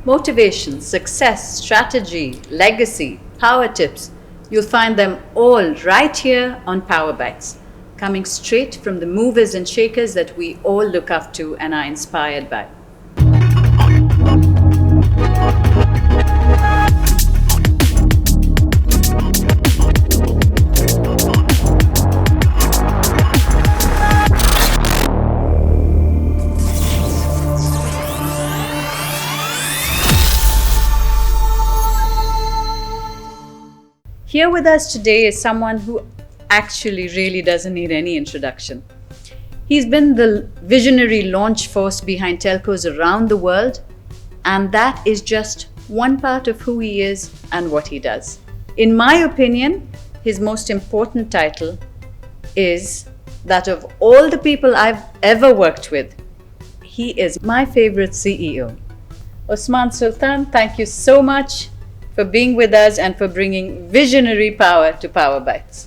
Motivation, success, strategy, legacy, power tips. You'll find them all right here on Power Bytes, coming straight from the movers and shakers that we all look up to and are inspired by. Here with us today is someone who actually really doesn't need any introduction. He's been the visionary launch force behind telcos around the world, and that is just one part of who he is and what he does. In my opinion, his most important title is that of all the people I've ever worked with, he is my favorite CEO. Osman Sultan, thank you so much for being with us and for bringing visionary power to Power Bytes.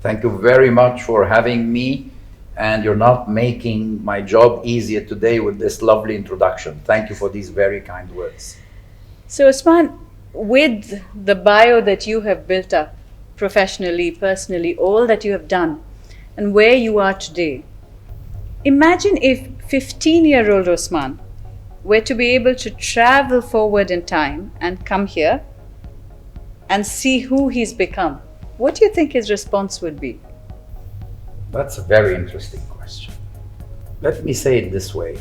Thank you very much for having me, and you're not making my job easier today with this lovely introduction. Thank you for these very kind words. So Osman, with the bio that you have built up professionally, personally, all that you have done and where you are today, imagine if 15-year-old Osman were to be able to travel forward in time and come here and see who he's become. What do you think his response would be? That's a very interesting question. Let me say it this way.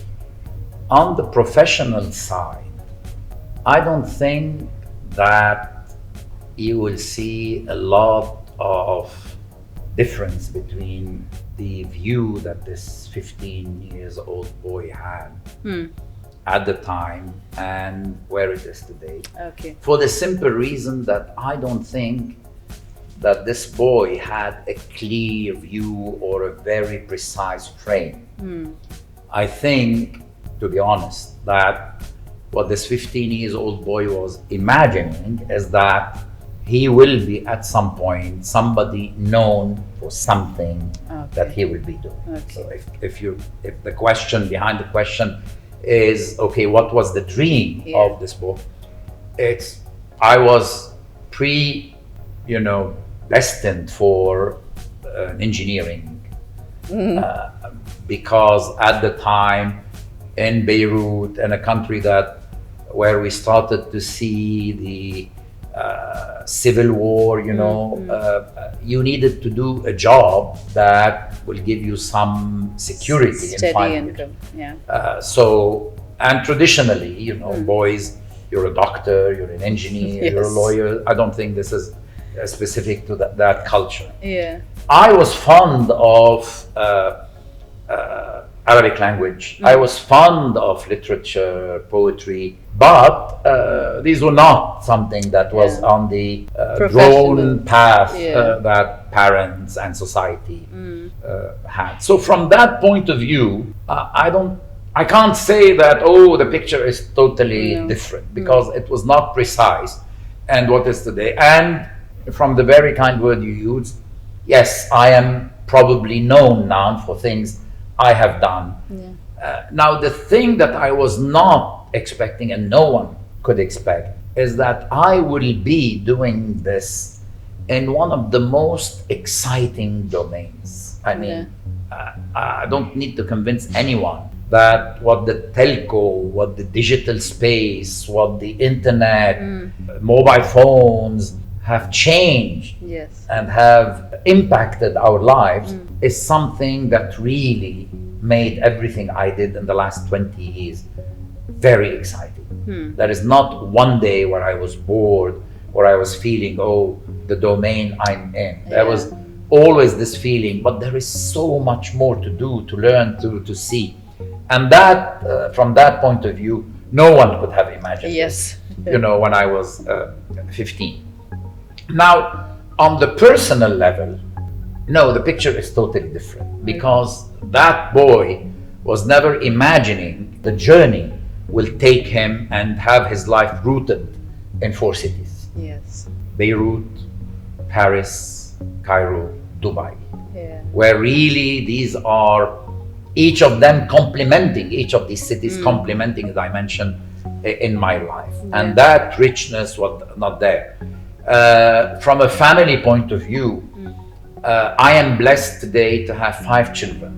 On the professional side, I don't think that you will see a lot of difference between the view that this 15 years old boy had at the time and where it is today. Okay. For the simple reason that I don't think that this boy had a clear view or a very precise frame. I think, to be honest, that what this 15 years old boy was imagining is that he will be at some point somebody known for something that he will be doing. Okay. So if the question behind the question is, okay, what was the dream of this book? I was destined for engineering because at the time in Beirut, in a country where we started to see the civil war, you needed to do a job that will give you some security, steady income. And traditionally, boys, you're a doctor, you're an engineer, you're a lawyer. I don't think this is specific to that culture. Yeah. I was fond of Arabic language. I was fond of literature, poetry, but these were not something that was on the drawn path that parents and society had. So from that point of view, I can't say that, the picture is totally different, because it was not precise and what is today. And from the very kind word you used, yes, I am probably known now for things I have done. Now, the thing that I was not expecting and no one could expect is that I will be doing this in one of the most exciting domains. I mean, I don't need to convince anyone that what the telco, what the digital space, what the internet, mobile phones have changed and have impacted our lives is something that really made everything I did in the last 20 years very exciting. There is not one day where I was bored, where I was feeling, the domain I'm in. There was always this feeling, but there is so much more to do, to learn, to see. And that, from that point of view, no one could have imagined this, when I was 15. Now, on the personal level, no, the picture is totally different, because that boy was never imagining the journey will take him and have his life rooted in 4 cities. Beirut, Paris, Cairo, Dubai, where really these are each of them complementing, each of these cities complementing, as I mentioned, in my life, and that richness was not there. From a family point of view, I am blessed today to have 5 children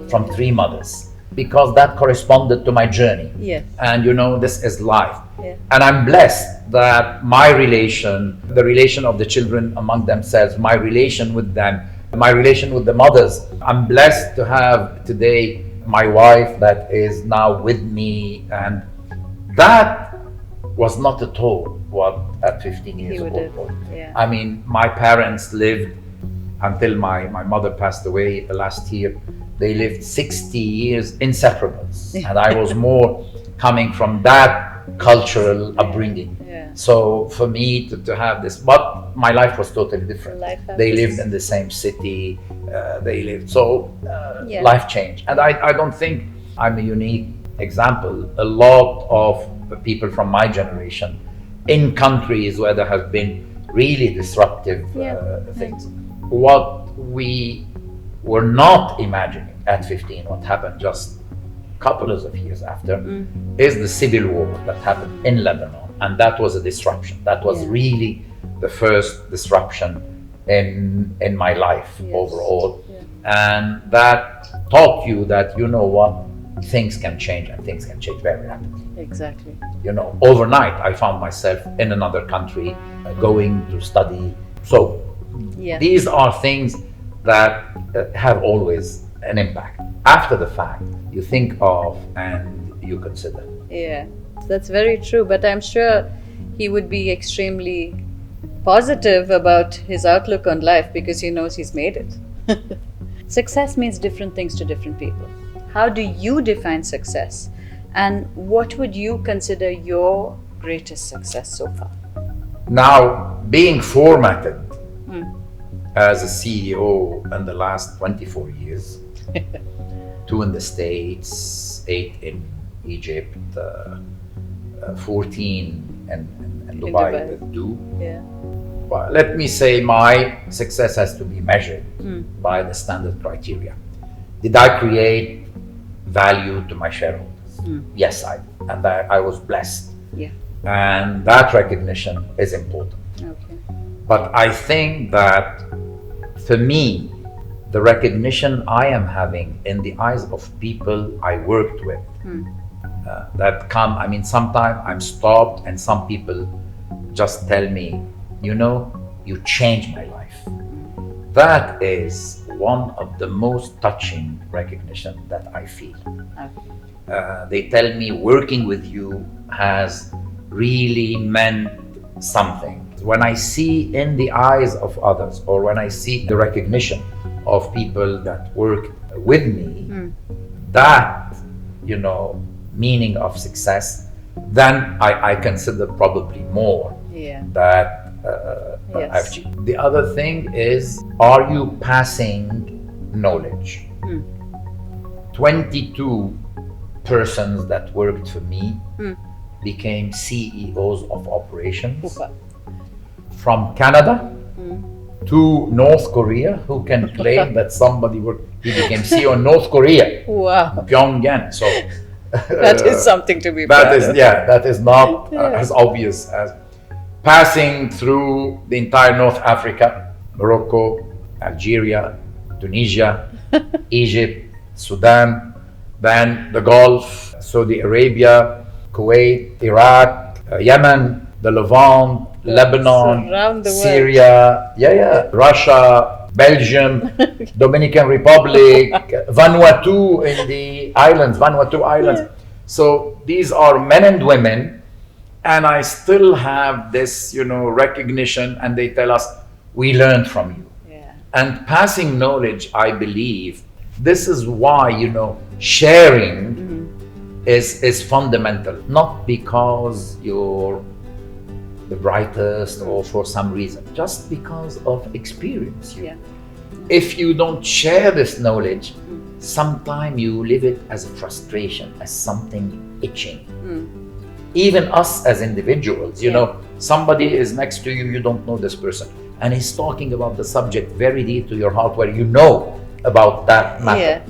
from 3 mothers, because that corresponded to my journey. Yes. And you know, this is life. Yeah. And I'm blessed that my relation, the relation of the children among themselves, my relation with them, my relation with the mothers, I'm blessed to have today my wife that is now with me, and that was not at all what at 15 years old. Yeah. I mean, my parents lived until my mother passed away last year. They lived 60 years inseparables, and I was more coming from that cultural upbringing. Yeah. So for me to have this, but my life was totally different. They lived in the same city, they lived, so life changed. And I don't think I'm a unique example. A lot of people from my generation in countries where there have been really disruptive things. What we were not imagining at 15, what happened just a couple of years after, is the civil war that happened in Lebanon. And that was a disruption. That was really the first disruption in my life overall. And that taught you that, you know what, things can change, and things can change very rapidly. Exactly. You know, overnight I found myself in another country, going to study. So these are things that have always an impact. After the fact, you think of and you consider. Yeah, that's very true. But I'm sure he would be extremely positive about his outlook on life, because he knows he's made it. Success means different things to different people. How do you define success? And what would you consider your greatest success so far? Now, being formatted as a CEO in the last 24 years, 2 in the States, 8 in Egypt, 14 in Dubai with 2. Yeah. But let me say my success has to be measured by the standard criteria. Did I create value to my shareholders? Yes, I did. And I was blessed. Yeah. And that recognition is important. Okay. But I think that for me, the recognition I am having in the eyes of people I worked with, that come, I mean, sometimes I'm stopped and some people just tell me, you know, you changed my life. That is one of the most touching recognition that I feel. They tell me working with you has really meant something. When I see in the eyes of others, or when I see the recognition of people that work with me, that, you know, meaning of success, then I consider probably more that I've achieved. The other thing is, are you passing knowledge? 22 persons that worked for me became CEOs of operations. From Canada to North Korea, who can claim that somebody he became CEO in North Korea. Wow. Pyongyang. So that is something to be proud of. That is not as obvious as passing through the entire North Africa, Morocco, Algeria, Tunisia, Egypt, Sudan, then the Gulf, Saudi Arabia, Kuwait, Iraq, Yemen, the Levant, Lebanon, Syria, Russia, Belgium, Dominican Republic, Vanuatu in the islands, Vanuatu Islands. So these are men and women, and I still have this, you know, recognition, and they tell us, we learned from you. And passing knowledge, I believe, this is why, you know, sharing is fundamental, not because you're the brightest or for some reason, just because of experience. If you don't share this knowledge, sometimes you live it as a frustration, as something itching. Even us as individuals, you know, somebody is next to you, you don't know this person, and he's talking about the subject very deep to your heart, where you know about that matter.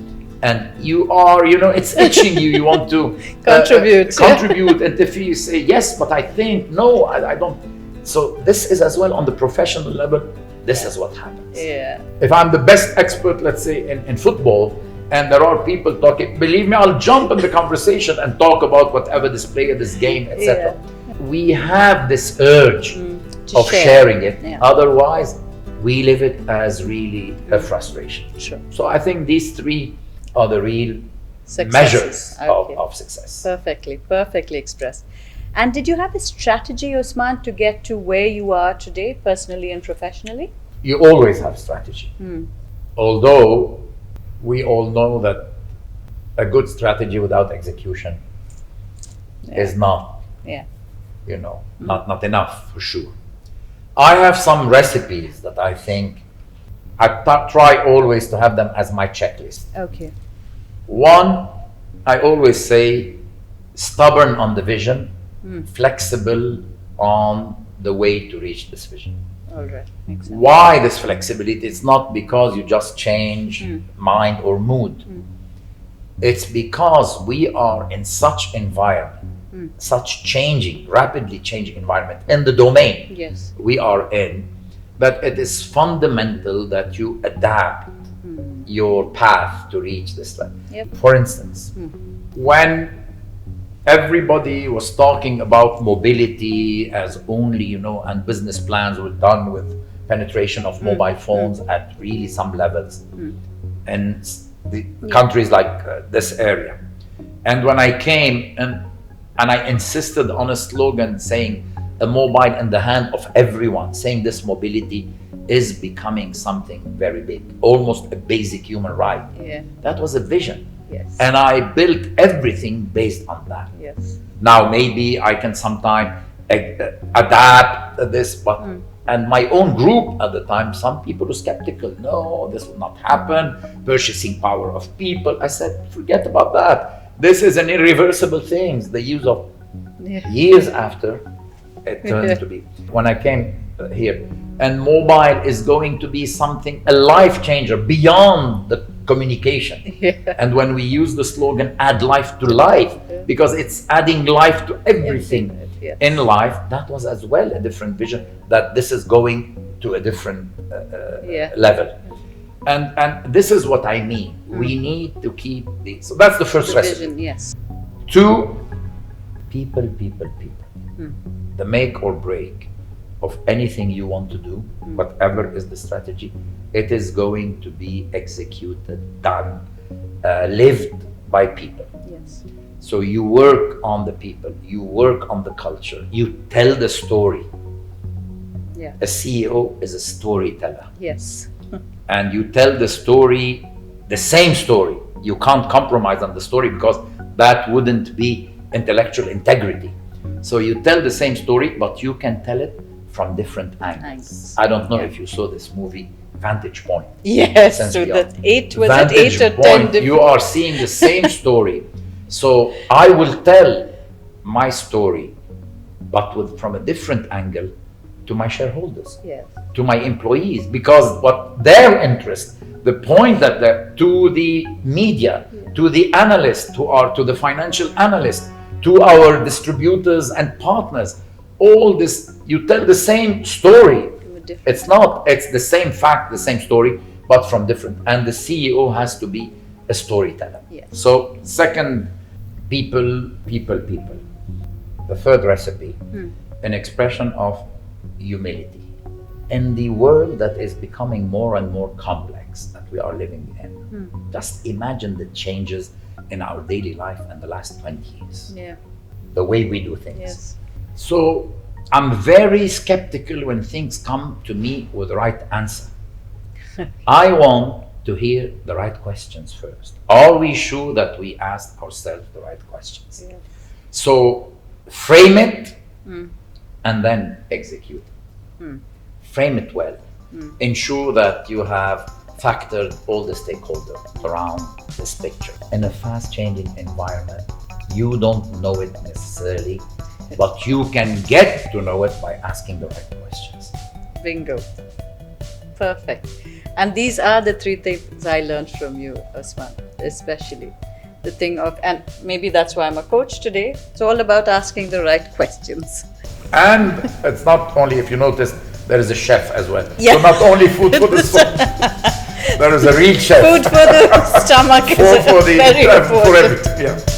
and you are, it's itching you. You want to contribute, and if you say yes, but I think no, I don't. So this is as well on the professional level. This is what happens. Yeah. If I'm the best expert, let's say in football, and there are people talking, believe me, I'll jump in the conversation and talk about whatever this player, this game, etc. We have this urge of sharing it. Yeah. Otherwise, we live it as really a frustration. Sure. So I think these three are the real measures of success. Perfectly expressed. And did you have a strategy, Osman, to get to where you are today, personally and professionally? You always have strategy. Although we all know that a good strategy without execution is not, not enough for sure. I have some recipes that I think I try always to have them as my checklist. Okay. One, I always say, stubborn on the vision, flexible on the way to reach this vision. All right. Makes sense. Why this flexibility? It's not because you just change mind or mood. It's because we are in such environment, such rapidly changing environment in the domain we are in, that it is fundamental that you adapt your path to reach this level. For instance, when everybody was talking about mobility as only, and business plans were done with penetration of mobile phones at really some levels in the countries like this area. And when I came and I insisted on a slogan saying a mobile in the hand of everyone, saying this mobility is becoming something very big, almost a basic human right. That was a vision. And I built everything based on that. Now maybe I can sometimes adapt this, but and my own group at the time, some people were skeptical. No, this will not happen. Purchasing power of people. I said, forget about that. This is an irreversible thing. The use of years after it turned to be. When I came here, and mobile is going to be something, a life changer beyond the communication. And when we use the slogan, add life to life, because it's adding life to everything in life, that was as well a different vision, that this is going to a different level. And this is what I mean. We need to keep these. So that's the first recipe. Vision, Two, people. The make or break of anything you want to do, whatever is the strategy, it is going to be executed, done, lived by people. So you work on the people, you work on the culture, you tell the story. A CEO is a storyteller. And you tell the story, the same story. You can't compromise on the story, because that wouldn't be intellectual integrity. So you tell the same story, but you can tell it from different angles. I don't know if you saw this movie, Vantage Point. So that 8 or 10. You are seeing the same story. So I will tell my story, but from a different angle, to my shareholders, to my employees, because what their interest, the point that to the media, to the analysts, to the financial analysts, to our distributors and partners, all this, you tell the same story. It's the same fact, the same story, but from different. And the CEO has to be a storyteller. So second, people. The third recipe, an expression of humility. In the world that is becoming more and more complex that we are living in, just imagine the changes in our daily life in the last 20 years. The way we do things. So I'm very skeptical when things come to me with the right answer. I want to hear the right questions first. Are we sure that we asked ourselves the right questions? So frame it and then execute. Frame it well. Ensure that you have factored all the stakeholders around this picture. In a fast changing environment, you don't know it necessarily, but you can get to know it by asking the right questions. Bingo. Perfect. And these are the 3 things I learned from you, Osman. especially. The thing of, and maybe that's why I'm a coach today. It's all about asking the right questions. And it's not only, if you notice, there is a chef as well. Yeah. So not only food for the soul, there is a real chef. Food for the stomach is for the, very important. for everything, yeah.